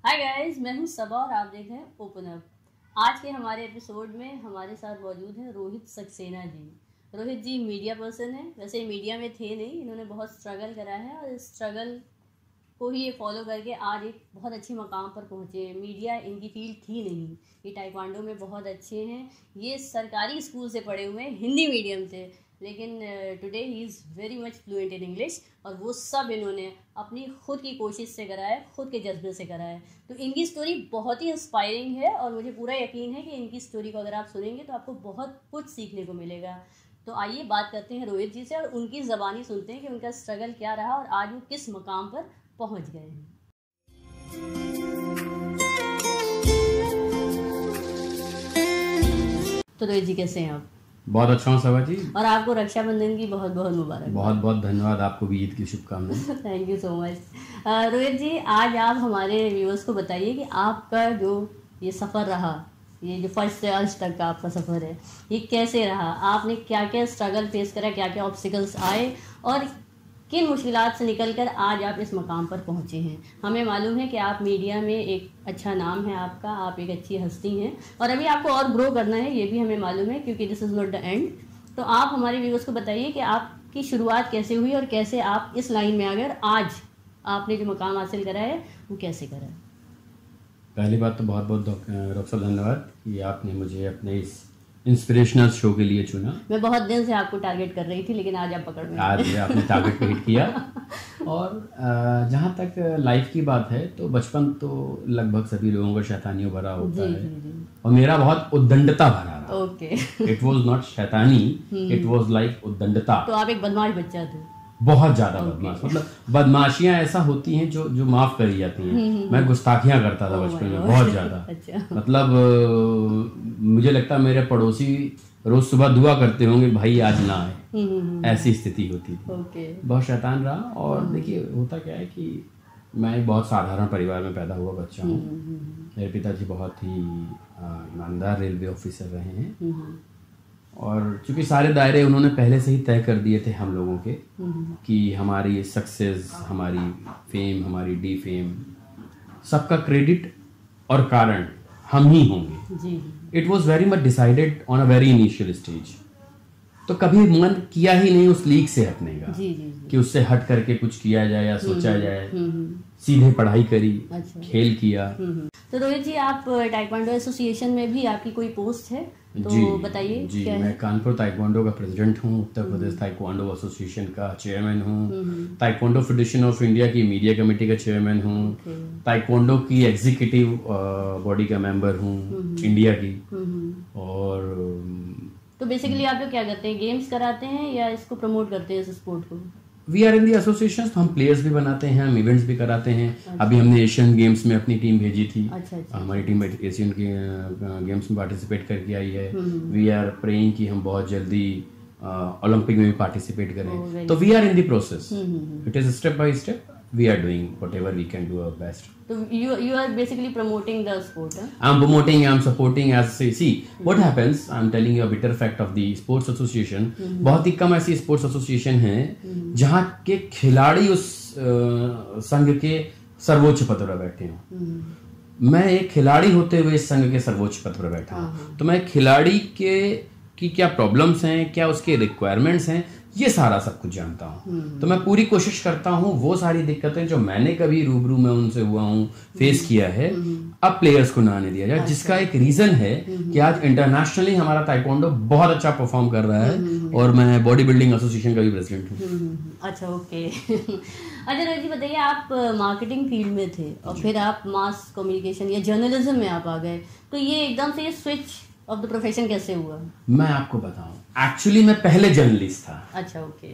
Hi guys, मैं हूं सबा और आप देख रहे हैं ओपन अप। आज के हमारे एपिसोड में हमारे साथ मौजूद हैं रोहित सक्सेना जी। रोहित जी मीडिया पर्सन है, वैसे मीडिया में थे नहीं, इन्होंने बहुत स्ट्रगल करा है और इस स्ट्रगल को ही ये फॉलो करके आज एक बहुत अच्छे मकाम पर पहुँचे हैं। मीडिया इनकी फील्ड थी नहीं, ये ताइक्वांडो में बहुत अच्छे हैं। ये सरकारी स्कूल से पढ़े हुए हैं, हिंदी मीडियम से, लेकिन today he is very much fluent in English. और वो सब इन्होंने अपनी खुद की कोशिश से करा है, खुद के जज्बे से करा है। तो इनकी स्टोरी बहुत ही इंस्पायरिंग है और मुझे पूरा यकीन है कि इनकी स्टोरी को अगर आप सुनेंगे तो आपको बहुत कुछ सीखने को मिलेगा। तो आइए बात करते हैं रोहित जी से और उनकी ज़बानी सुनते हैं कि उनका स्ट्रगल क्या रहा और आज वो किस मकाम पर पहुंच गए हैं। तो रोहित जी कैसे हैं आप? बहुत अच्छा हूँ सबा जी। और आपको रक्षाबंधन की बहुत बहुत मुबारक। बहुत बहुत धन्यवाद, आपको भी ईद की शुभकामनाएं। Thank you so much. Rohit ji, आज आप हमारे व्यूअर्स को बताइए कि आपका जो ये सफ़र रहा, ये जो फर्स्ट से आज तक का आपका सफ़र है, ये कैसे रहा? आपने क्या क्या स्ट्रगल फेस करा, क्या क्या ऑब्स्टिकल्स आए और किन मुश्किलात से निकलकर आज आप इस मकाम पर पहुँचे हैं? हमें मालूम है कि आप मीडिया में एक अच्छा नाम है आपका, आप एक अच्छी हस्ती हैं और अभी आपको और ग्रो करना है, ये भी हमें मालूम है, क्योंकि this is not the end. तो आप हमारे व्यूअर्स को बताइए कि आपकी शुरुआत कैसे हुई और कैसे आप इस लाइन में अगर आज आपने जो मकाम हासिल करा है वो कैसे करा है? पहली बात तो बहुत बहुत डॉक्टर साहब धन्यवाद कि आपने मुझे अपने इस इंस्पिरेशनल शो के लिए चुना। मैं बहुत दिन से आपको टारगेट कर रही थी, लेकिन आज आप पकड़ में आज आपने टारगेट पे हिट किया। और जहाँ तक लाइफ की बात है तो बचपन तो लगभग सभी लोगों का शैतानियों भरा होता है। जी। और मेरा बहुत उद्दंडता भरा रहा। ओके। इट वॉज नॉट शैतानी, इट वॉज लाइक उद्दंडता। तो आप एक बदमाश बच्चा थे? बहुत ज्यादा बदमाश, मतलब बदमाशियां ऐसा होती हैं जो माफ करी जाती हैं। मैं गुस्ताखियां करता था बचपन में बहुत ज्यादा। अच्छा। मतलब मुझे लगता है मेरे पड़ोसी रोज सुबह दुआ करते होंगे भाई आज ना आए, ऐसी स्थिति होती थी। बहुत शैतान रहा। और देखिए होता क्या है कि मैं एक बहुत साधारण परिवार में पैदा हुआ बच्चा हूँ। मेरे पिताजी बहुत ही ईमानदार रेलवे ऑफिसर रहे हैं और चूंकि सारे दायरे उन्होंने पहले से ही तय कर दिए थे हम लोगों के कि हमारी सक्सेस, हमारी फेम, हमारी डी फेम, सबका क्रेडिट और कारण हम ही होंगे। It was very much decided on a very initial stage. तो कभी मन किया ही नहीं उस लीग से हटने का। कि उससे हट करके कुछ किया जाए या सोचा जाए। सीधे पढ़ाई करी। अच्छा। खेल किया। तो रोहित जी, आप ताइक्वांडो एसोसिएशन में भी आपकी कोई पोस्ट है तो बताइए। जी, मैं कानपुर ताइक्वांडो का प्रेसिडेंट हूँ, उत्तर प्रदेश ताइक्वांडो एसोसिएशन का चेयरमैन हूँ, ताइक्वांडो फेडरेशन ऑफ इंडिया की मीडिया कमेटी का चेयरमैन हूँ, ताइक्वांडो की एग्जीक्यूटिव बॉडी का मेंबर हूँ इंडिया की। और तो बेसिकली आप लोग क्या करते हैं, गेम्स कराते हैं या इसको प्रमोट करते हैं इस स्पोर्ट को? We are in the association, तो हम प्लेयर्स भी बनाते हैं, हम इवेंट्स भी कराते हैं। अच्छा। अभी हमने एशियन गेम्स में अपनी टीम भेजी थी। अच्छा। हमारी टीम एशियन गेम्स में पार्टिसिपेट करके आई है। वी आर प्रेइंग कि हम बहुत जल्दी ओलंपिक में भी पार्टिसिपेट करें। तो we are in the process, it is step by step, we are doing whatever we can do our best. So you are basically promoting the sport, huh? I'm promoting, I'm supporting. As see what happens, I'm telling you a bitter fact of the sports association. बहुत ही कम ऐसी sports association हैं जहाँ के खिलाड़ी उस संघ के सर्वोच्च पद पर बैठे हों। मैं एक खिलाड़ी होते हुए इस संघ के सर्वोच्च पद पर बैठा हूँ। तो मैं खिलाड़ी की क्या प्रॉब्लम्स हैं, क्या उसके रिक्वायरमेंट्स हैं, ये सारा सब कुछ जानता हूँ। तो मैं पूरी कोशिश करता हूँ वो सारी दिक्कतें जो मैंने कभी रूबरू में उनसे हुआ हूँ, फेस किया है, अब प्लेयर्स को ना आने दिया जाए। जिसका एक रीजन है कि आज इंटरनेशनली हमारा ताइक्वांडो बहुत अच्छा परफॉर्म कर रहा है और मैं बॉडी बिल्डिंग एसोसिएशन का भी प्रेसिडेंट हूँ। अच्छा, ओके। अच्छा रोहित जी, बताइए, आप मार्केटिंग फील्ड में थे और फिर आप मास कम्युनिकेशन या जर्नलिज्म में आप आ गए, तो ये एकदम से ये स्विच ऑफ द प्रोफेशन कैसे हुआ? मैं आपको बताऊं, एक्चुअली मैं पहले जर्नलिस्ट था। अच्छा, ओके।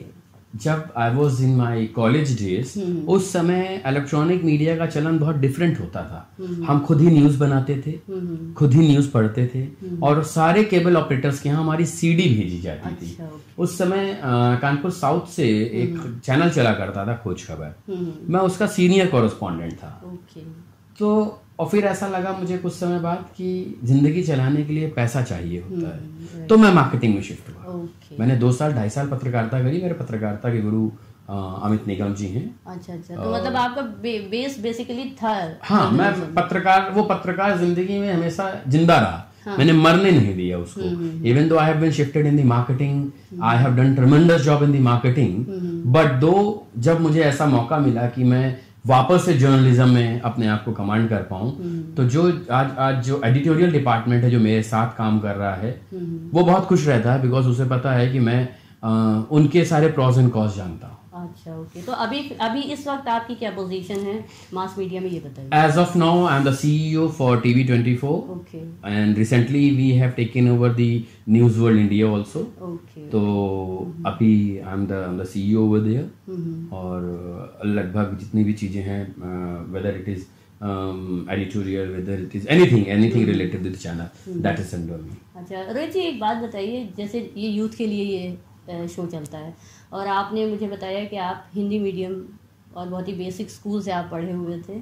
जब I was in my college days, उस समय इलेक्ट्रॉनिक मीडिया का चलन बहुत डिफरेंट होता था। हम खुद ही न्यूज बनाते थे, खुद ही न्यूज पढ़ते थे और सारे केबल ऑपरेटर्स के यहाँ हमारी सीडी भेजी जाती थी। अच्छा, उस समय कानपुर साउथ से एक चैनल चला करता था खोज खबर, मैं उसका सीनियर कॉरेस्पॉन्डेंट था। तो और फिर ऐसा लगा मुझे कुछ समय बाद कि जिंदगी चलाने के लिए पैसा चाहिए होता है, तो मैं मार्केटिंग में शिफ्ट हुआ। मैंने 2 साल 2.5 साल पत्रकारिता करी। मेरे पत्रकारिता के गुरु अमित निगम जी हैं। अच्छा, तो मतलब आपका बेस बेसिकली था। हाँ, मैं पत्रकार जिंदगी में हमेशा जिंदा रहा। हाँ. मैंने मरने नहीं दिया उसको। Even though I have been shifted in the marketing, I have done tremendous job in the marketing, but though जब मुझे ऐसा मौका मिला कि मैं वापस से जर्नलिज्म में अपने आप को कमांड कर पाऊं, तो जो आज जो एडिटोरियल डिपार्टमेंट है जो मेरे साथ काम कर रहा है, वो बहुत खुश रहता है, बिकॉज उसे पता है कि मैं उनके सारे प्रॉस एंड कॉन्स जानता हूँ। अच्छा, ओके। तो अभी इस वक्त आपकी क्या पोजीशन है मास मीडिया में, ये बताइए। As of now I am the CEO for TV24, okay, and recently we have taken over the news world India also, okay. तो अभी I am the CEO over there, और लगभग जितनी भी चीजें हैं, whether it is editorial, whether it is anything related to the channel, that is under me. अच्छा रोहित जी, एक बात बताइए, जैसे ये यूथ के लिए ये शो चलता है, और आपने मुझे बताया कि आप हिंदी मीडियम और बहुत ही बेसिक स्कूल से आप पढ़े हुए थे,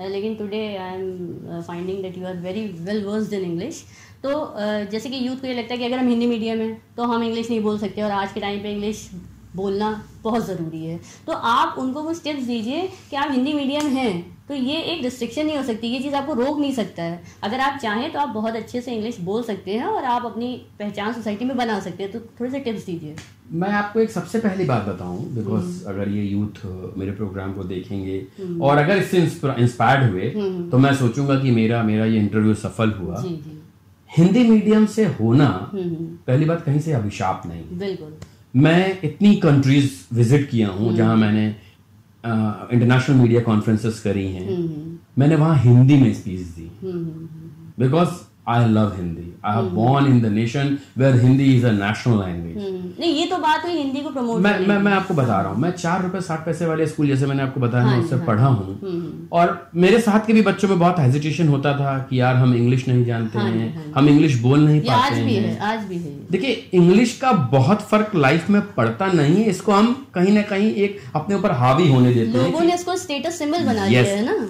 लेकिन today I am finding that you are very well versed in English. तो जैसे कि यूथ को ये लगता है कि अगर हम हिंदी मीडियम हैं तो हम इंग्लिश नहीं बोल सकते, और आज के टाइम पे इंग्लिश बोलना बहुत ज़रूरी है। तो आप उनको कुछ टिप्स दीजिए कि आप हिंदी मीडियम हैं तो ये एक रिस्ट्रिक्शन नहीं हो सकती, ये चीज़ आपको रोक नहीं सकता है। अगर आप चाहें तो आप बहुत अच्छे से इंग्लिश बोल सकते हैं और आप अपनी पहचान सोसाइटी में बना सकते हैं। तो थोड़े से टिप्स दीजिए। मैं आपको एक सबसे पहली बात बताऊं, बिकॉज अगर ये यूथ मेरे प्रोग्राम को देखेंगे और अगर इससे इंस्पायर्ड हुए, तो मैं सोचूंगा कि मेरा ये इंटरव्यू सफल हुआ। जी, जी। हिंदी मीडियम से होना पहली बात कहीं से अभिशाप नहीं। बिल्कुल। मैं इतनी कंट्रीज विजिट किया हूँ जहां मैंने इंटरनेशनल मीडिया कॉन्फ्रेंसेस करी हैं, मैंने वहां हिंदी में स्पीच दी, because I love Hindi. I have born in the nation where Hindi is a national language. नहीं, ये तो बात हुई हिंदी को प्रमोट। मैं आपको बता रहा हूँ, मैं 4 रुपए 60 पैसे वाले स्कूल, जैसे मैंने आपको बताया, मैं उससे पढ़ा हूँ, और मेरे साथ के भी बच्चों में बहुत हेजिटेशन होता था कि यार हम इंग्लिश नहीं जानते हैं, हम इंग्लिश बोल नहीं पाते हैं। आज भी है। देखिए, इंग्लिश का बहुत फर्क लाइफ में पड़ता नहीं है, इसको हम कहीं ना कहीं एक अपने ऊपर हावी होने देते हैं। लोगों ने इसको स्टेटस सिंबल बना दिया है ना।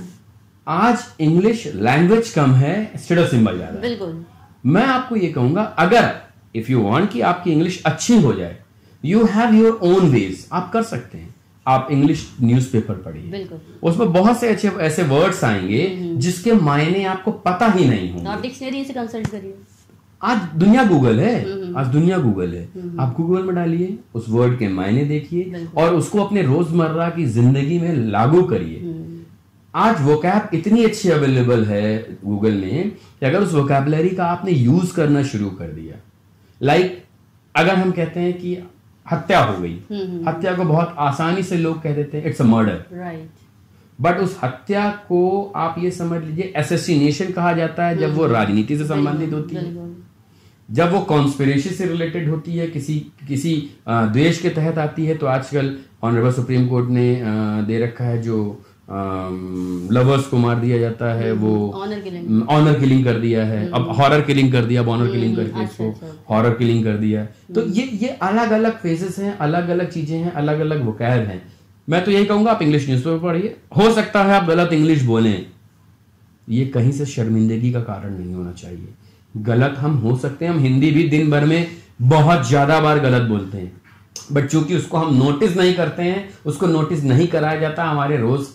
आज इंग्लिश लैंग्वेज कम है, स्टेटस सिंबल ज्यादा है। बिल्कुल। मैं आपको ये कहूंगा, अगर इफ यू वांट कि आपकी इंग्लिश अच्छी हो जाए, you have your own ways, आप कर सकते हैं। आप इंग्लिश न्यूज़पेपर पढ़िए, उसमें बहुत से अच्छे ऐसे वर्ड्स आएंगे जिसके मायने आपको पता ही नहीं होंगे। आप डिक्शनरी से कंसल्ट करिए। आज दुनिया गूगल है, आप गूगल में डालिए, उस वर्ड के मायने देखिए और उसको अपने रोजमर्रा की जिंदगी में लागू करिए। आज वोकैब इतनी अच्छी अवेलेबल है गूगल में कि अगर उस वोकैबुलरी का आपने यूज करना शुरू कर दिया, लाइक अगर हम कहते हैं कि हत्या हो गई, हत्या को बहुत आसानी से लोग कह देते हैं it's a murder, right, but उस हत्या को आप ये समझ लीजिए एसेसिनेशन कहा जाता है जब वो राजनीति से संबंधित होती है, जब वो कॉन्स्पिरेसी से रिलेटेड होती है, किसी द्वेष के तहत आती है। तो आजकल ऑनरेबल सुप्रीम कोर्ट ने दे रखा है, जो लवर्स को मार दिया जाता है वो ऑनर किलिंग कर दिया है, अब हॉरर किलिंग कर दिया, ऑनर किलिंग करके इसको हॉरर किलिंग कर दिया। तो ये अलग अलग फेजेस हैं, अलग अलग चीजें हैं, अलग अलग वोकैब हैं। मैं तो यही कहूंगा, आप इंग्लिश न्यूज़पेपर पढ़िए। हो सकता है आप गलत इंग्लिश बोलें, ये कहीं से शर्मिंदगी का कारण नहीं होना चाहिए। गलत हम हो सकते हैं, हम हिंदी भी दिन भर में बहुत ज्यादा बार गलत बोलते हैं, बट चूंकि उसको हम नोटिस नहीं करते हैं, उसको नोटिस नहीं कराया जाता, हमारे रोज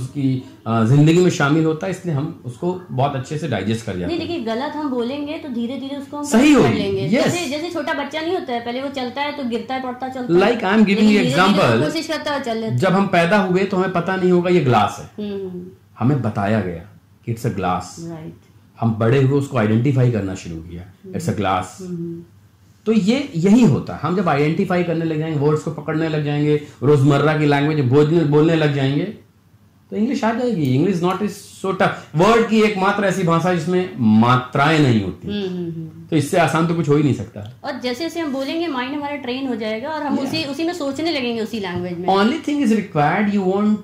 की जिंदगी में शामिल होता है, इसलिए हम उसको बहुत अच्छे से डाइजेस्ट कर जाते हैं। नहीं, देखिए, गलत हम बोलेंगे तो धीरे धीरे उसको हम सही कर लेंगे। जैसे छोटा बच्चा नहीं होता है, पहले वो चलता है तो गिरता है, पड़ता चलता है। Like I am giving you example, कोशिश करता है चल लेता। जब हम पैदा हुए तो हमें पता नहीं होगा ये ग्लास है, हमें बताया गया कि इट्स अ ग्लास, राइट। हम बड़े हुए उसको आइडेंटिफाई करना शुरू किया, इट्स अ ग्लास। तो यही होता है, हम जब आइडेंटिफाई करने लग जाएंगे, वर्ड्स को पकड़ने लग जाएंगे, रोजमर्रा की लैंग्वेज बोलने लग जाएंगे, तो इंग्लिश आ जाएगी। English not is so tough. Word की एकमात्र ऐसी भाषा जिसमें मात्राएं नहीं होती, तो इससे आसान तो कुछ हो ही नहीं सकता। और जैसे जैसे हम बोलेंगे माइंड हमारा ट्रेन हो जाएगा और हम उसी में सोचने लगेंगे, उसी लैंग्वेज में। Only thing is required, you want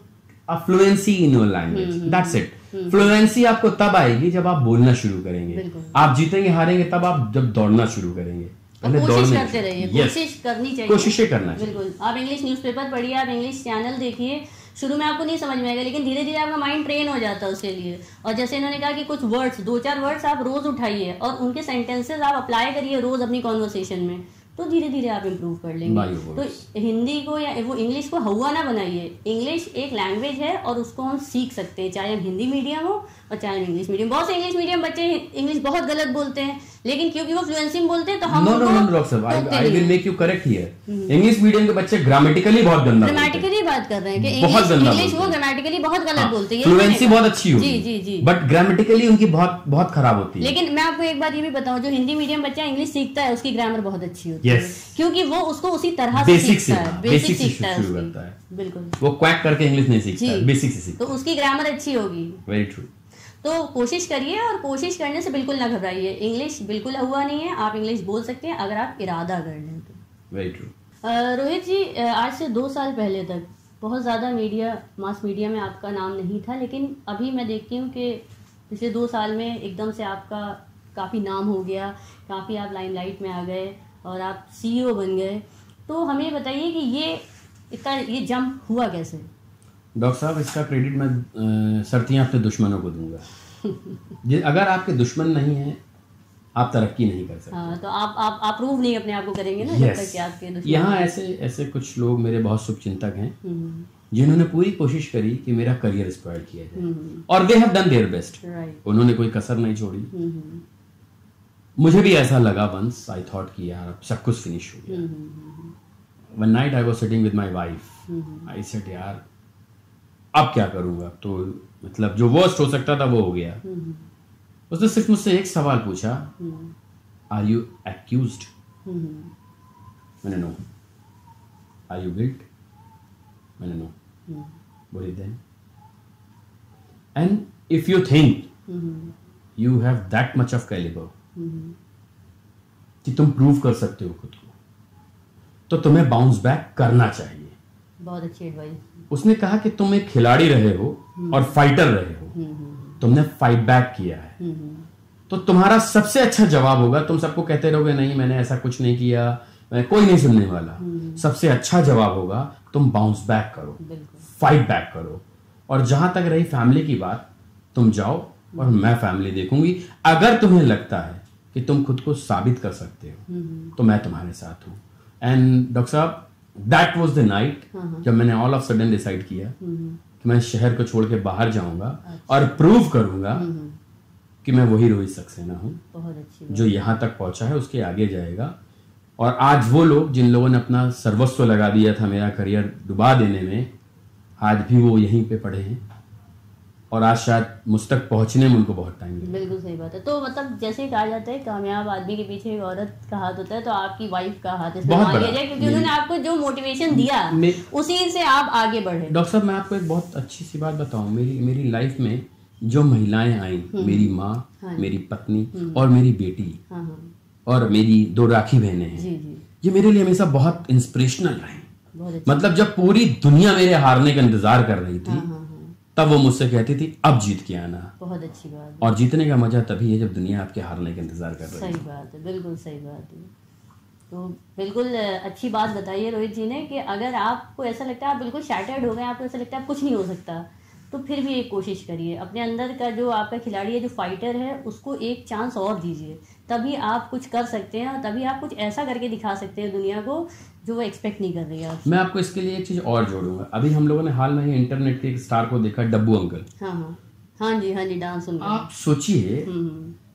a fluency in your language, that's it. Fluency आपको तब आएगी जब आप बोलना शुरू करेंगे। आप जीतेंगे हारेंगे तब आप जब दौड़ना शुरू करेंगे। कोशिश करते रहिए, कोशिश करनी चाहिए, कोशिशें करना चाहिए। बिल्कुल। आप इंग्लिश न्यूज़पेपर पढ़िए, आप इंग्लिश चैनल देखिए। शुरू में आपको नहीं समझ में आएगा, लेकिन धीरे धीरे आपका माइंड ट्रेन हो जाता है उसके लिए। और जैसे इन्होंने कहा कि कुछ वर्ड्स, 2-4 वर्ड्स आप रोज उठाइए और उनके सेंटेंसेस आप अप्लाई करिए रोज अपनी कॉन्वर्सेशन में, तो धीरे धीरे आप इम्प्रूव कर लेंगे। तो हिंदी को या वो इंग्लिश को हवा ना बनाइए। इंग्लिश एक लैंग्वेज है और उसको हम सीख सकते हैं, चाहे हम हिंदी मीडियम हो और चाहे हम इंग्लिश मीडियम। बहुत से इंग्लिश मीडियम बच्चे इंग्लिश बहुत गलत बोलते हैं, लेकिन क्योंकि वो फ्लुएंसी में बोलते हैं तो हम I will make you correct here. English medium के बच्चे ग्रामेटिकली बहुत गंदा, ग्रामेटिकली बात कर रहे हैं कि इंग्लिश वो ग्रामेटिकली बहुत गलत बोलते हैं। फ्लुएंसी बहुत अच्छी होगी जी जी जी, बट ग्रामेटिकली उनकी बहुत बहुत खराब होती है। लेकिन मैं आपको एक बात ये भी बताऊं, जो हिंदी मीडियम बच्चा इंग्लिश सीखता है उसकी ग्रामर बहुत अच्छी होती है, क्योंकि वो उसको उसी तरह से सीखता है, बेसिक सीखता है। बिल्कुल, वो क्वैक करके इंग्लिश नहीं सीखता, बेसिक से सीखता है, तो उसकी ग्रामर अच्छी होगी। Very true. तो कोशिश करिए, और कोशिश करने से बिल्कुल ना घबराइए। इंग्लिश बिल्कुल हुआ नहीं है, आप इंग्लिश बोल सकते हैं अगर आप इरादा कर लें तो। Very true. रोहित जी, आज से 2 साल पहले तक बहुत ज़्यादा मास मीडिया में आपका नाम नहीं था, लेकिन अभी मैं देखती हूँ कि पिछले 2 साल में एकदम से आपका काफ़ी नाम हो गया, काफ़ी आप लाइमलाइट में आ गए और आप CEO बन गए। तो हमें बताइए कि ये जंप हुआ कैसे? डॉक्टर साहब, इसका क्रेडिट मैं सर्तियाँ अपने दुश्मनों को दूंगा। अगर आपके दुश्मन नहीं है, आप तरक्की नहीं कर सकते। हाँ, तो आप प्रूव नहीं अपने आप को करेंगे ना, जब तक कि आपके दुश्मन। यहाँ ऐसे कुछ लोग मेरे बहुत शुभचिंतक हैं जिन्होंने पूरी कोशिश करी कि मेरा करियर स्पॉइल किया जाए, और they have done their best. उन्होंने कोई कसर नहीं छोड़ी। मुझे भी ऐसा लगा वंस, आई थॉट कि यार अब सब कुछ फिनिश हो गया। One night I was sitting with my wife, I said यार अब क्या करूंगा। तो मतलब जो वर्स्ट हो सकता था वो हो गया। उसने सिर्फ मुझसे एक सवाल पूछा, आर यू एक्यूज्ड? मैंने नो। Are you guilt? मैंने no. What then? And if you think you have that much of caliber कि तुम प्रूव कर सकते हो खुद को, तो तुम्हें बाउंस बैक करना चाहिए। बहुत अच्छी एडवाइस। उसने कहा कि तुम एक खिलाड़ी रहे हो और फाइटर रहे हो, तुमने फाइट बैक किया है, तो तुम्हारा सबसे अच्छा जवाब होगा, तुम सबको कहते रहोगे नहीं मैंने ऐसा कुछ नहीं किया, कोई नहीं सुनने वाला। सबसे अच्छा जवाब होगा तुम बाउंस बैक करो, फाइट बैक करो। और जहां तक रही फैमिली की बात, तुम जाओ और मैं फैमिली देखूंगी। अगर तुम्हें लगता है कि तुम खुद को साबित कर सकते हो तो मैं तुम्हारे साथ हूं। एंड डॉक्टर साहब, दैट वाज द नाइट जब मैंने ऑल ऑफ सडन डिसाइड किया कि मैं शहर को छोड़ के बाहर जाऊंगा और प्रूव करूंगा कि मैं वही रोहित सक्सेना हूं जो यहां तक पहुंचा है, उसके आगे जाएगा। और आज वो लोग जिन लोगों ने अपना सर्वस्व लगा दिया था मेरा करियर डुबा देने में, आज भी वो यहीं पे पड़े हैं और आज शायद मुझ तक पहुंचने में उनको बहुत टाइम लगा। बिल्कुल सही बात है। तो मतलब जैसे कहा जाता है कामयाब आदमी के पीछे एक औरत का हाथ होता है, तो आपकी वाइफ का हाथ इसमें मान लिया जाए, क्योंकि उन्होंने आपको जो मोटिवेशन दिया उसी से आप आगे बढ़े। डॉक्टर साहब, मैं आपको एक बहुत अच्छी सी बात बताऊं, मेरी लाइफ में जो महिलाएं आई, मेरी माँ, मेरी पत्नी और मेरी बेटी और मेरी 2 राखी बहनें हैं, ये मेरे लिए हमेशा बहुत इंस्पिरेशनल रही। मतलब जब पूरी दुनिया मेरे हारने का इंतजार कर रही थी, तब वो मुझसे कहती थी अब जीत के आना। बहुत अच्छी बात है। और जीतने का मजा तभी है जब दुनिया आपके हारने का इंतजार कर रही है। सही बात है, बिल्कुल सही बात है। तो बिल्कुल अच्छी बात बताइए रोहित जी ने कि अगर आपको ऐसा लगता है आप बिल्कुल शैटर्ड हो गए, आपको ऐसा लगता है कुछ नहीं हो सकता, तो फिर भी एक कोशिश करिए। अपने अंदर का जो आपका खिलाड़ी है, जो फाइटर है, उसको एक चांस और दीजिए, तभी आप कुछ कर सकते हैं और तभी आप कुछ ऐसा करके दिखा सकते हैं दुनिया को जो वो एक्सपेक्ट नहीं कर रही है। मैं आपको इसके लिए एक चीज़ और जोड़ूंगा। अभी हम लोगों ने हाल में ही इंटरनेट के एक स्टार को देखा, डब्बू अंकल। हाँ जी, डांस। आप सोचिए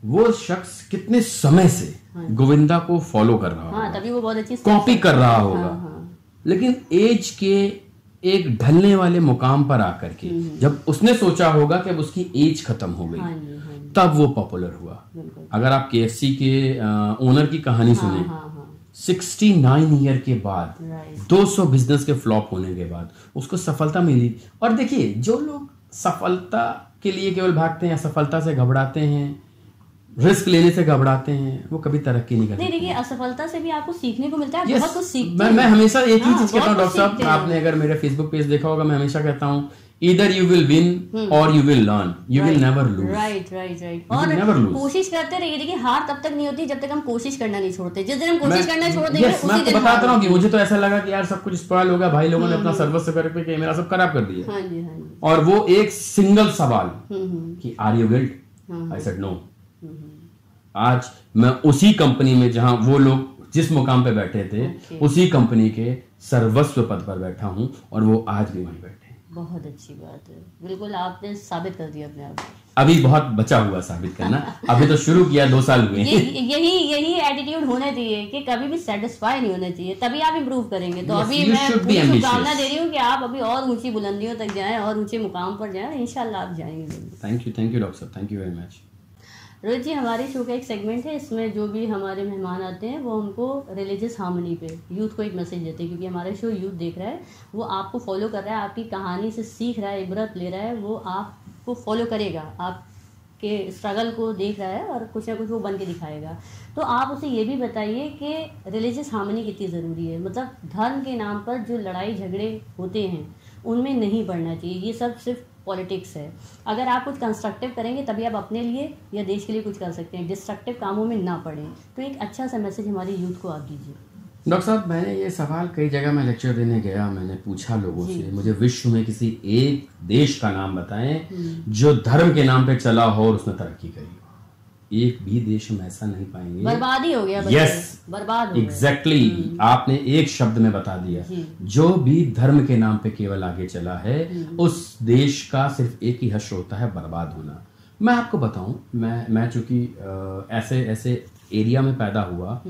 वो शख्स कितने समय से गोविंदा को फॉलो कर रहा होगा, तभी वो बहुत अच्छी कॉपी कर रहा होगा। लेकिन एज के एक ढलने वाले मुकाम पर आकर के जब उसने सोचा होगा कि अब उसकी एज खत्म हो गई, तब वो पॉपुलर हुआ। अगर आप KFC के ओनर की कहानी सुने, 69 ईयर के बाद, 200 बिजनेस के फ्लॉप होने के बाद उसको सफलता मिली। और देखिए, जो लोग सफलता के लिए केवल भागते हैं, सफलता से घबराते हैं, रिस्क लेने से घबराते हैं, वो कभी तरक्की नहीं करते। नहीं, देखिए असफलता से भी आपको सीखने को मिलता है, बहुत कुछ सीखते हैं। मैं हमेशा एक ही चीज कहता हूँ डॉक्टर साहब, आपने अगर मेरे फेसबुक पेज देखा होगा, मैं हमेशा कहता हूँ either you will win or you will learn, you will never lose. Right. और कोशिश करते रहिए। देखिए हार तब तक नहीं होती जब तक हम कोशिश करना नहीं छोड़ते। जिस दिन हम कोशिश करना छोड़ देंगे, उसी दिन मैं आपको बताता रहा हूँ कि मुझे तो ऐसा लगा कि यार सब कुछ स्पॉइल हो गया, भाई लोगों ने अपना सर्वस्व करके मेरा सब खराब कर दिया। हाँ जी। और वो एक सिंगल सवाल कि are you guilt, I said no. आज मैं उसी कंपनी में जहां वो लोग जिस मुकाम पे बैठे थे उसी कंपनी के सर्वस्व पद पर बैठा हूँ और वो आज भी वहीं बैठे हैं। बहुत अच्छी बात है, बिल्कुल आपने साबित कर दिया अपने आप को। अभी बहुत बचा हुआ साबित करना, अभी तो शुरू किया, 2 साल हुए। यही एटीट्यूड होना चाहिए कि कभी भी सेटिस्फाई नहीं होना चाहिए, तभी आप इम्प्रूव करेंगे। तो अभी मैं शुभकामना दे रही हूँ कि आप अभी और ऊंची बुलंदियों तक जाएं और ऊंचे मुकाम पर जाएं, इंशाल्लाह आप जाएंगे। थैंक यू डॉक्टर साहब, thank you very much. Rohit ji, हमारे शो का एक सेगमेंट है, इसमें जो भी हमारे मेहमान आते हैं वो हमको रिलीजियस हार्मनी पे यूथ को एक मैसेज देते हैं, क्योंकि हमारा शो यूथ देख रहा है, वो आपको फॉलो कर रहा है, आपकी कहानी से सीख रहा है, इबरत ले रहा है, वो आपको फॉलो करेगा, आपके स्ट्रगल को देख रहा है और कुछ ना कुछ वो बन के दिखाएगा। तो आप उसे ये भी बताइए कि रिलीजियस हार्मनी कितनी ज़रूरी है, मतलब धर्म के नाम पर जो लड़ाई झगड़े होते हैं उनमें नहीं पड़ना चाहिए, ये सब सिर्फ पॉलिटिक्स है। अगर आप कुछ कंस्ट्रक्टिव करेंगे तभी आप अपने लिए या देश के लिए कुछ कर सकते हैं, डिस्ट्रक्टिव कामों में ना पड़ें। तो एक अच्छा सा मैसेज हमारे यूथ को आप दीजिए। डॉक्टर साहब, मैंने ये सवाल कई जगह मैं लेक्चर देने गया, मैंने पूछा लोगों से, मुझे विश्व में किसी एक देश का नाम बताएं जो धर्म के नाम पे चला हो और उसने तरक्की करी हो। एक भी देश हम ऐसा नहीं पाएंगे, बर्बादी हो गया। यस, बर्बाद हो गया। एग्जैक्टली, आपने एक शब्द में बता दिया। जो भी धर्म के नाम पे केवल आगे चला है उस देश का सिर्फ एक ही हश्र होता है, बर्बाद होना। मैं आपको बताऊं, मैं चूंकि ऐसे एरिया में पैदा हुआ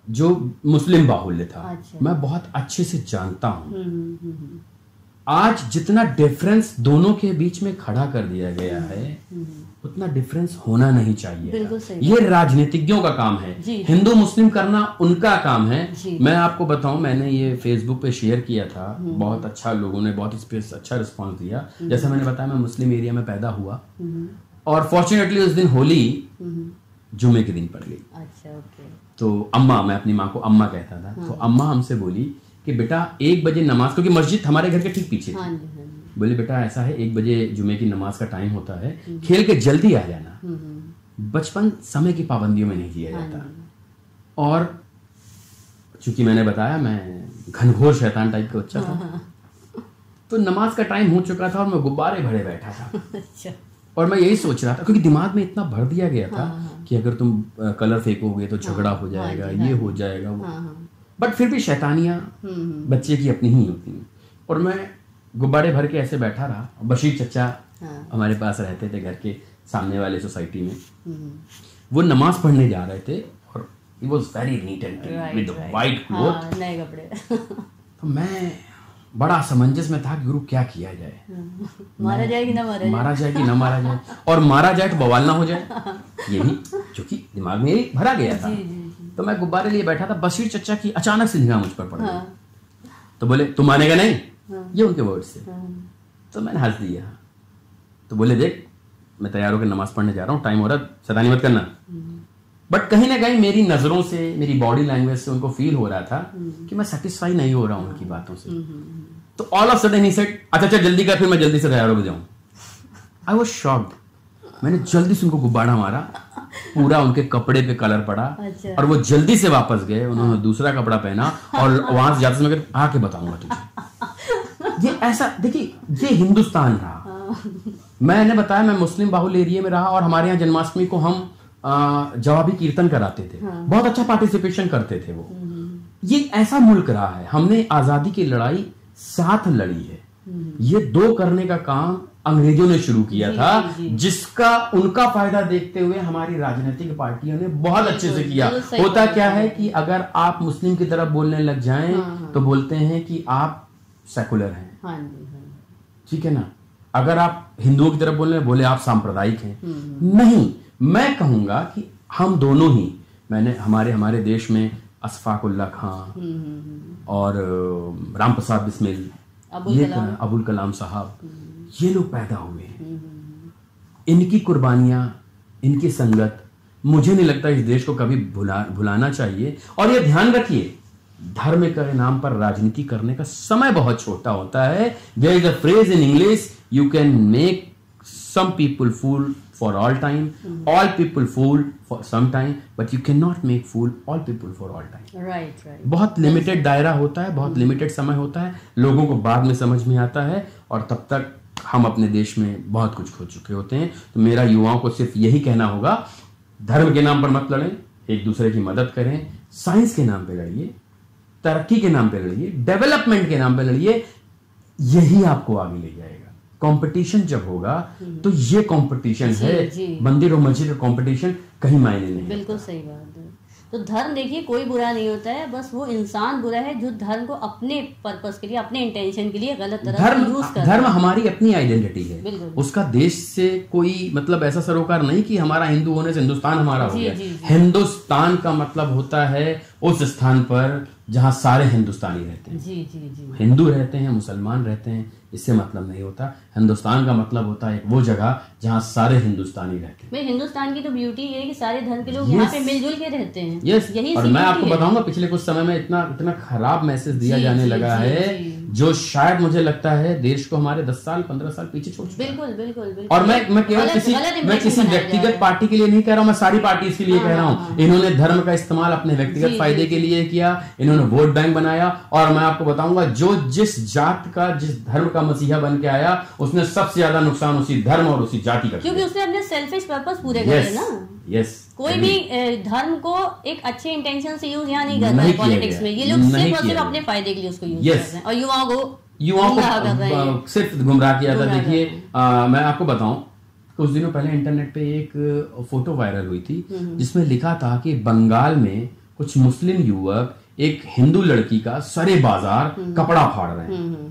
जो मुस्लिम बाहुल्य था। अच्छा। मैं बहुत अच्छे से जानता हूं आज जितना डिफरेंस दोनों के बीच में खड़ा कर दिया गया है उतना डिफरेंस होना नहीं चाहिए। ये राजनीतिज्ञों का काम है, हिंदू मुस्लिम करना उनका काम है। मैं आपको बताऊं, मैंने ये फेसबुक पे शेयर किया था, बहुत अच्छा, लोगों ने बहुत इस पे अच्छा रिस्पांस दिया। जैसा मैंने बताया, मैं मुस्लिम एरिया में पैदा हुआ और फॉर्चुनेटली उस दिन होली जुमे के दिन पड़ गई। अच्छा, ओके। तो अम्मा, मैं अपनी माँ को अम्मा कहता था, तो अम्मा हमसे बोली कि बेटा 1 बजे नमाज, क्योंकि मस्जिद हमारे घर के ठीक पीछे थी, बोले बेटा ऐसा है 1 बजे जुमे की नमाज का टाइम होता है, खेल के जल्दी आ जाना। बचपन समय की पाबंदियों में नहीं जिया जाता। और चूंकि मैंने बताया मैं घनघोर शैतान टाइप का बच्चा था, तो नमाज का टाइम हो चुका था और मैं गुब्बारे भरे बैठा था। अच्छा। और मैं यही सोच रहा था, क्योंकि दिमाग में इतना भर दिया गया था कि अगर तुम कलर फेंकोगे तो झगड़ा हो जाएगा, ये हो जाएगा, वो। बट फिर भी शैतानियां बच्चे की अपनी ही होती हैं। और मैं गुब्बारे भर के ऐसे बैठा रहा। बशीर चचा हमारे पास रहते थे घर के सामने वाले सोसाइटी में, वो नमाज पढ़ने जा रहे थे और he was very neat and clean with white cloth, नए कपड़े। तो मैं बड़ा असमंजस में था कि गुरु क्या किया जाए, मारा जाए कि ना मारा जाए, मारा जाए कि ना मारा जाए, और मारा जाए तो बवाल ना हो जाए, यही चूंकि दिमाग में यही भरा गया था। तो मैं गुब्बारे लिए बैठा था, बशीर चचा की अचानक से निगाह मुझ पर पड़ गई। तो बोले तुम मानेगा नहीं, ये उनके वर्ड्स थे। तो मैंने हंस दिया। तो बोले देख मैं तैयार होकर नमाज पढ़ने जा रहा हूँ, टाइम हो रहा, शैतानी मत करना। बट कहीं ना कहीं मेरी नजरों से, मेरी बॉडी लैंग्वेज से उनको फील हो रहा था कि मैं सेटिस्फाई नहीं हो रहा हूँ उनकी बातों से। तो all of sudden he said अच्छा जल्दी कर, फिर मैं जल्दी से तैयार होकर जाऊं। I was shocked. मैंने जल्दी से उनको गुब्बारा मारा, पूरा उनके कपड़े पे कलर पड़ा। अच्छा। और वो जल्दी से वापस गए, उन्होंने दूसरा कपड़ा पहना और वहां से जाते समय आके बताऊंगा तुझे। ये ऐसा देखिए, ये हिंदुस्तान रहा। मैंने बताया मैं मुस्लिम बाहुल्य एरिया में रहा और हमारे यहाँ जन्माष्टमी को हम जवाबी कीर्तन कराते थे। बहुत अच्छा पार्टिसिपेशन करते थे वो। ये ऐसा मुल्क रहा है, हमने आजादी की लड़ाई साथ लड़ी है। ये 2 करने का काम अंग्रेजों ने शुरू किया था, जिसका उनका फायदा देखते हुए हमारी राजनीतिक पार्टियों ने बहुत अच्छे से किया। होता क्या है कि अगर आप मुस्लिम की तरफ बोलने लग जाएं तो बोलते हैं कि आप सेकुलर हैं, ठीक है ना। अगर आप हिंदुओं की तरफ बोले आप सांप्रदायिक हैं। नहीं, मैं कहूंगा कि हम दोनों ही, मैंने हमारे देश में अशफाकुल्ला खां और राम प्रसाद बिस्मिल, अबुल कलाम साहब, ये लोग पैदा हुए हैं। इनकी कुर्बानियां, इनकी संगत, मुझे नहीं लगता इस देश को कभी भुलाना चाहिए। और ये ध्यान रखिए, धर्म के नाम पर राजनीति करने का समय बहुत छोटा होता है। There is a phrase in English, you can make some people fool for all time, all people fool for some time, but you cannot make fool all people for all time. Right. बहुत limited दायरा होता है, बहुत limited समय होता है, लोगों को बाद में समझ में आता है और तब तक हम अपने देश में बहुत कुछ खो चुके होते हैं। तो मेरा युवाओं को सिर्फ यही कहना होगा, धर्म के नाम पर मत लड़ें, एक दूसरे की मदद करें, साइंस के नाम पे लड़िए, तरक्की के नाम पे लड़िए, डेवलपमेंट के नाम पे लड़िए, यही आपको आगे ले जाएगा। कंपटीशन जब होगा तो ये कंपटीशन है, मंदिर और मस्जिद का कंपटीशन कहीं मायने नहीं। बिल्कुल सही बात है। तो धर्म देखिए कोई बुरा नहीं होता है, बस वो इंसान बुरा है जो धर्म को अपने पर्पस के लिए, अपने इंटेंशन के लिए गलत तरह से यूज करता है। धर्म हमारी अपनी आइडेंटिटी है, उसका देश से कोई मतलब ऐसा सरोकार नहीं कि हमारा हिंदू होने से हिंदुस्तान हमारा हो गया। हिंदुस्तान का मतलब होता है उस स्थान पर जहां सारे हिंदुस्तानी रहते हैं। हिंदू रहते हैं, मुसलमान रहते हैं, इससे मतलब नहीं होता। हिंदुस्तान का मतलब होता है वो जगह जहां सारे हिंदुस्तानी रहते हैं। भाई हिंदुस्तान की तो ब्यूटी ये है कि सारे धर्म के लोग यहाँ पे मिलजुल के रहते हैं। यही और मैं आपको बताऊंगा पिछले कुछ समय में इतना खराब मैसेज दिया जाने लगा है जो शायद मुझे लगता है देश को हमारे 10 साल 15 साल पीछे छोड़ चुका है। बिल्कुल। और मैं केवल किसी व्यक्तिगत पार्टी के लिए नहीं कह रहा हूँ, मैं सारी पार्टी के लिए कह रहा हूँ। इन्होंने धर्म का इस्तेमाल अपने व्यक्तिगत फायदे के लिए किया, इन्होंने वोट बैंक बनाया। और मैं आपको बताऊंगा जो जिस जात का, जिस धर्म का मसीहा बन के आया, उसने सबसे ज्यादा नुकसान उसी धर्म और उसी जाति का, क्योंकि उसने अपने सेल्फिश पर्पस पूरे करे ना। कोई भी धर्म को एक अच्छे इंटेंशन से यूज यहाँ नहीं करता है पॉलिटिक्स में। ये लोग सिर्फ और सिर्फ अपने फायदे के लिए उसको यूज करते हैं और युवाओं को सिर्फ गुमराह किया था। देखिए मैं आपको बताऊं, कुछ दिनों पहले इंटरनेट पे एक फोटो वायरल हुई थी जिसमें लिखा था कि बंगाल में कुछ मुस्लिम युवक एक हिंदू लड़की का सरे बाजार कपड़ा फाड़ रहे हैं।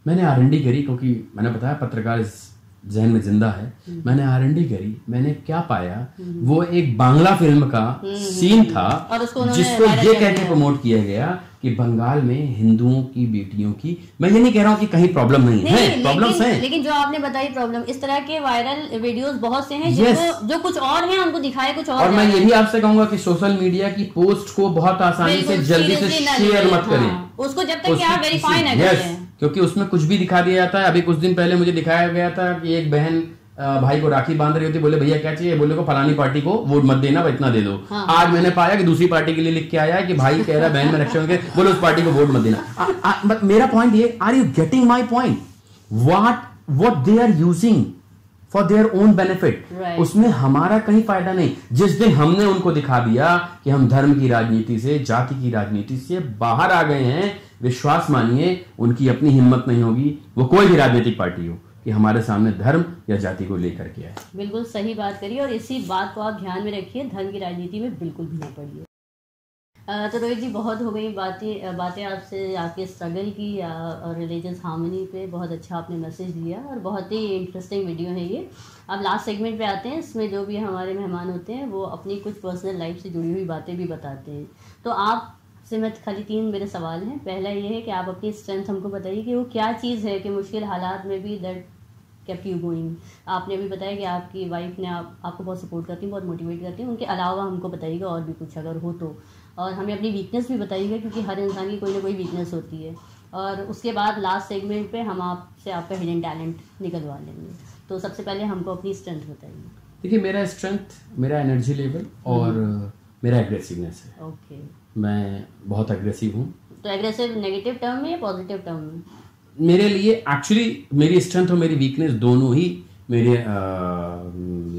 मैंने R&D करी, क्योंकि मैंने बताया पत्रकार इस जहन में जिंदा है। मैंने R&D करी, मैंने क्या पाया, वो एक बांग्ला फिल्म का सीन था जिसको ये कह के प्रमोट किया गया कि बंगाल में हिंदुओं की बेटियों की, मैं ये नहीं कह रहा हूँ कि कहीं प्रॉब्लम नहीं है, प्रॉब्लम्स हैं, लेकिन जो आपने बताई प्रॉब्लम, इस तरह के वायरल वीडियोस बहुत से हैं जो कुछ और हैं, उनको दिखाए कुछ और मैं ये भी आपसे कहूंगा कि सोशल मीडिया की पोस्ट को बहुत आसानी से जल्दी से शेयर मत करें, उसको जब तक कि आप वेरीफाई ना करें, क्योंकि उसमें कुछ भी दिखा दिया जाता है। अभी कुछ दिन पहले मुझे दिखाया गया था कि एक बहन भाई को राखी बांध रही होती, बोले भैया क्या चाहिए, बोले को फलानी पार्टी को वोट मत देना, इतना दे दो। आज मैंने पाया कि दूसरी पार्टी के लिए लिख के आया है कि भाई कह रहा है बहन में रक्षा होंगे, बोले उस पार्टी को वोट मत देना। मेरा पॉइंट ये, are you getting my point? What they are using for their own benefit, उसमें हमारा कहीं फायदा नहीं। जिस दिन हमने उनको दिखा दिया कि हम धर्म की राजनीति से, जाति की राजनीति से बाहर आ गए हैं, विश्वास मानिए उनकी अपनी हिम्मत नहीं होगी, वो कोई भी राजनीतिक पार्टी हो, कि हमारे सामने धर्म या जाति को लेकर के आए। बिल्कुल सही बात करिए और इसी बात को आप ध्यान में रखिए, धर्म की राजनीति में बिल्कुल भी ना पड़िए। तो रोहित जी बहुत हो गई बातें आपसे, आपके स्ट्रगल की और रिलीजियस हार्मनी पे बहुत अच्छा आपने मैसेज दिया और बहुत ही इंटरेस्टिंग वीडियो है ये। अब लास्ट सेगमेंट पे आते हैं, इसमें जो भी हमारे मेहमान होते हैं वो अपनी कुछ पर्सनल लाइफ से जुड़ी हुई बातें भी बताते हैं। तो आप से मैं खाली 3 मेरे सवाल हैं। पहला ये है कि आप अपनी स्ट्रेंथ हमको बताइए कि वो क्या चीज़ है कि मुश्किल हालात में भी दैट केप्ट यू गोइंग। आपने अभी बताया कि आपकी वाइफ ने आपको बहुत सपोर्ट करती हैं, बहुत मोटिवेट करती हैं, उनके अलावा हमको बताइएगा और भी कुछ अगर हो तो, और हमें अपनी वीकनेस भी बताइएगा क्योंकि हर इंसान की कोई ना कोई वीकनेस होती है। और उसके बाद लास्ट सेगमेंट पे हम आपसे आपका हिडन टैलेंट निकलवा लेंगे। तो सबसे पहले हमको अपनी स्ट्रेंथ बताइए। देखिए मेरा स्ट्रेंथ मेरा एनर्जी लेवल और मेरा एग्रेसिवनेस है। ओके, मैं बहुत एग्रेसिव हूँ। तो एग्रेसिव नेगेटिव टर्म में या पॉजिटिव टर्म में? मेरे लिए एक्चुअली मेरी स्ट्रेंथ और मेरी वीकनेस दोनों ही मेरे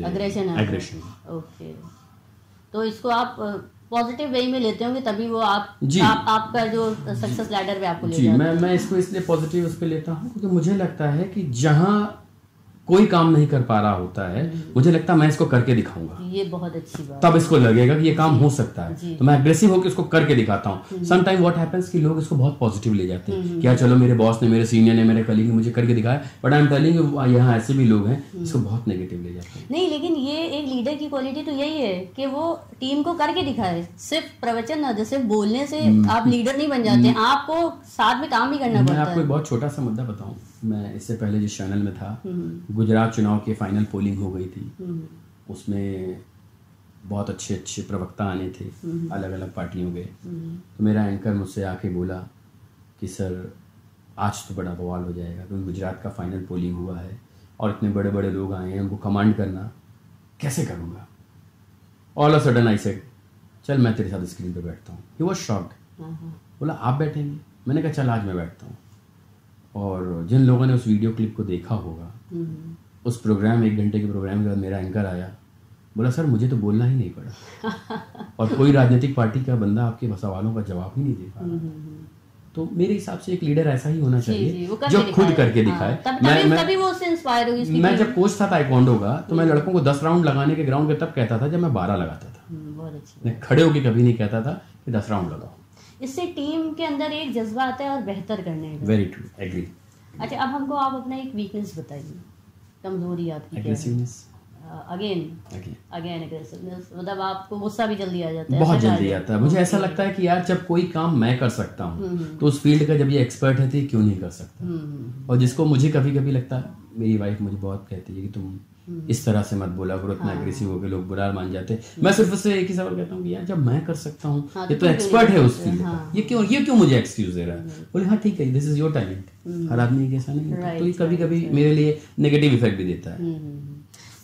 एग्रेशन है। एग्रेशन। ओके, तो इसको आप पॉजिटिव वे में लेते होंगे तभी वो आपका जो सक्सेस लैडर पे आपको ले जाता है। मैं इसको इसलिए पॉजिटिव उस पे लेता हूँ क्योंकि मुझे लगता है कि जहाँ कोई काम नहीं कर पा रहा होता है, मुझे लगता है मैं इसको करके दिखाऊंगा, ये बहुत अच्छी बात, तब इसको लगेगा कि ये काम हो सकता है। तो मैं एग्रेसिव होकर इसको करके दिखाता हूँ। सम टाइम व्हाट हैपेंस कि लोग इसको बहुत पॉजिटिव ले जाते हैं, क्या चलो मेरे बॉस ने, मेरे सीनियर ने, मेरे कलीग ने मुझे करके दिखाया, but I am telling you यहाँ ऐसे भी लोग हैं इसको बहुत नेगेटिव ले जाते हैं। नहीं, लेकिन ये एक लीडर की क्वालिटी तो यही है कि वो टीम को करके दिखाए, सिर्फ प्रवचन ना, सिर्फ बोलने से आप लीडर नहीं बन जाते, आपको साथ में काम भी करना पड़ता है। मैं आपको एक बहुत छोटा सा मुद्दा बताऊं, मैं इससे पहले जिस चैनल में था, गुजरात चुनाव की फाइनल पोलिंग हो गई थी, उसमें बहुत अच्छे अच्छे प्रवक्ता आने थे अलग अलग पार्टियों के। तो मेरा एंकर मुझसे आके बोला कि सर आज तो बड़ा बवाल हो जाएगा क्योंकि गुजरात का फाइनल पोलिंग हुआ है और इतने बड़े बड़े लोग आए हैं, उनको कमांड करना कैसे करूँगा। All of sudden I said चल मैं तेरे साथ स्क्रीन पे बैठता हूँ। ही वाज शॉक्ड, बोला आप बैठेंगे? मैंने कहा चल आज मैं बैठता हूँ। और जिन लोगों ने उस वीडियो क्लिप को देखा होगा, उस प्रोग्राम 1 घंटे के प्रोग्राम के बाद मेरा एंकर आया बोला सर मुझे तो बोलना ही नहीं पड़ा और कोई राजनीतिक पार्टी का बंदा आपके सवालों का जवाब ही नहीं दे पा रहा। तो मेरे हिसाब से एक लीडर ऐसा ही होना चाहिए जो खुद करके दिखाए। तभी वो उससे इंस्पायर होगी। मैं जब कोच था ताइक्वांडो का तो मैं लड़कों को 10 राउंड लगाने के ग्राउंड पे तब कहता था जब मैं 12 लगाता था। बहुत अच्छा। मैं खड़े होके कभी नहीं कहता था कि 10 राउंड लगाओ। इससे टीम के अंदर एक जज्बा आता है और बेहतर करने का। Very true, agree. अच्छा, अब हमको आप अपना एक वीकनेस बताइए, कमजोरी आपकी क्या है? अगेन एग्रेसिवनेस, मतलब आपको गुस्सा भी जल्दी आ जाता है? बहुत जल्दी आता है। मुझे ऐसा लगता है कि यार जब कोई काम मैं कर सकता हूँ तो उस फील्ड का जब ये एक्सपर्ट है तो क्यों नहीं कर सकता। और जिसको मुझे कभी कभी लगता है, मेरी वाइफ मुझे बहुत कहती है कि तुम इस तरह से मत बोला करो, इतना एग्रेसिव हो के लोग बुरा मान जाते हैं। मैं सिर्फ उससे एक ही सवाल कहता हूँ कि यार जब मैं कर सकता हूँ, ये तो एक्सपर्ट है उस फील्ड का, ये क्यों मुझे एक्सक्यूज दे रहा है? बोले हाँ ठीक है, दिस इज योर टैलेंट। हर आदमी ऐसा नहीं होता, तो ये कभी कभी मेरे लिए नेगेटिव इफेक्ट भी देता है।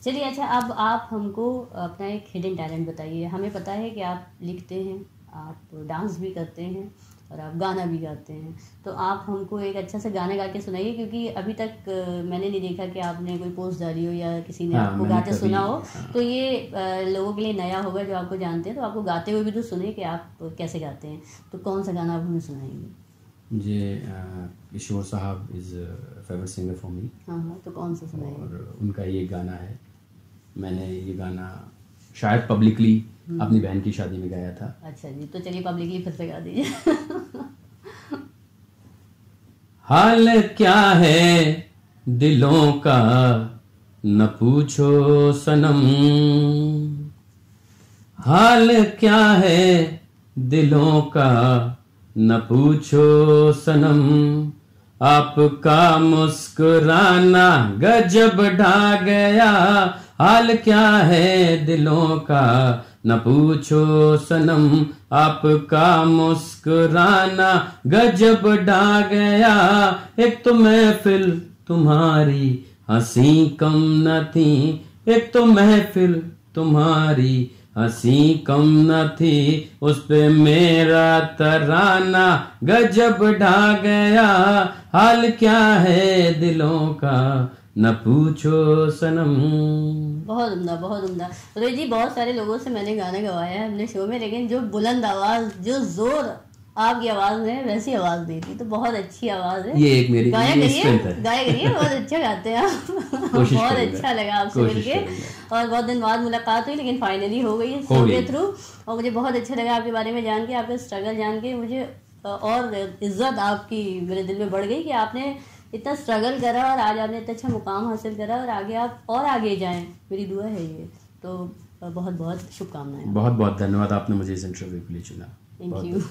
चलिए, अच्छा अब आप हमको अपना एक हिडन टैलेंट बताइए। हमें पता है कि आप लिखते हैं, आप डांस भी करते हैं और आप गाना भी गाते हैं, तो आप हमको एक अच्छा सा गाना गा के सुनाइए, क्योंकि अभी तक मैंने नहीं देखा कि आपने कोई पोस्ट डाली हो या किसी ने आपको गाते सुना हो। तो ये लोगों के लिए नया होगा जो आपको जानते हैं, तो आपको गाते हुए भी तो सुने कि आप कैसे गाते हैं। तो कौन सा गाना आप हमें सुनाएंगे? मुझे किशोर साहब is favourite singer for me. हाँ, तो कौन सा सुनाएंगे? और उनका ये गाना है, मैंने ये गाना शायद पब्लिकली अपनी बहन की शादी में गाया था। अच्छा जी, तो चलिए पब्लिकली फिर से गा दीजिए। हाल क्या है दिलों का न पूछो सनम, हाल क्या है दिलों का न पूछो सनम, आपका मुस्कुराना गजब ढा गया, हाल क्या है दिलों का न पूछो सनम, आपका मुस्कुराना गजब ढा गया, एक तो महफिल तुम्हारी हंसी कम न थी, एक तो महफिल तुम्हारी हंसी कम न थी, उस पे मेरा तराना गजब ढा गया, हाल क्या है दिलों का न पूछो सनम। बहुत उम्दा, बहुत उम्दा। रोहित जी, बहुत सारे लोगों से मैंने गाना गवाया है अपने शो में, लेकिन जो बुलंद आवाज, जो जोर आपकी आवाज में वैसी आवाज नहीं थी। तो बहुत अच्छी आवाज है, ये एक मेरी गाया करिए, बहुत अच्छा गाते हैं आप। बहुत अच्छा लगा आपसे मिलके, और बहुत दिन बाद मुलाकात हुई, लेकिन फाइनली हो गई शो के थ्रू। और मुझे बहुत अच्छा लगा आपके बारे में जान के, आपका स्ट्रगल जान के। मुझे और इज्जत आपकी मेरे दिल में बढ़ गई कि आपने इतना स्ट्रगल करा और आज आपने इतना अच्छा मुकाम हासिल करा, और आगे आप और आगे जाएं, मेरी दुआ है ये। तो बहुत बहुत शुभकामनाएं। बहुत बहुत धन्यवाद, आपने मुझे इस इंटरव्यू के लिए चुना। Thank you.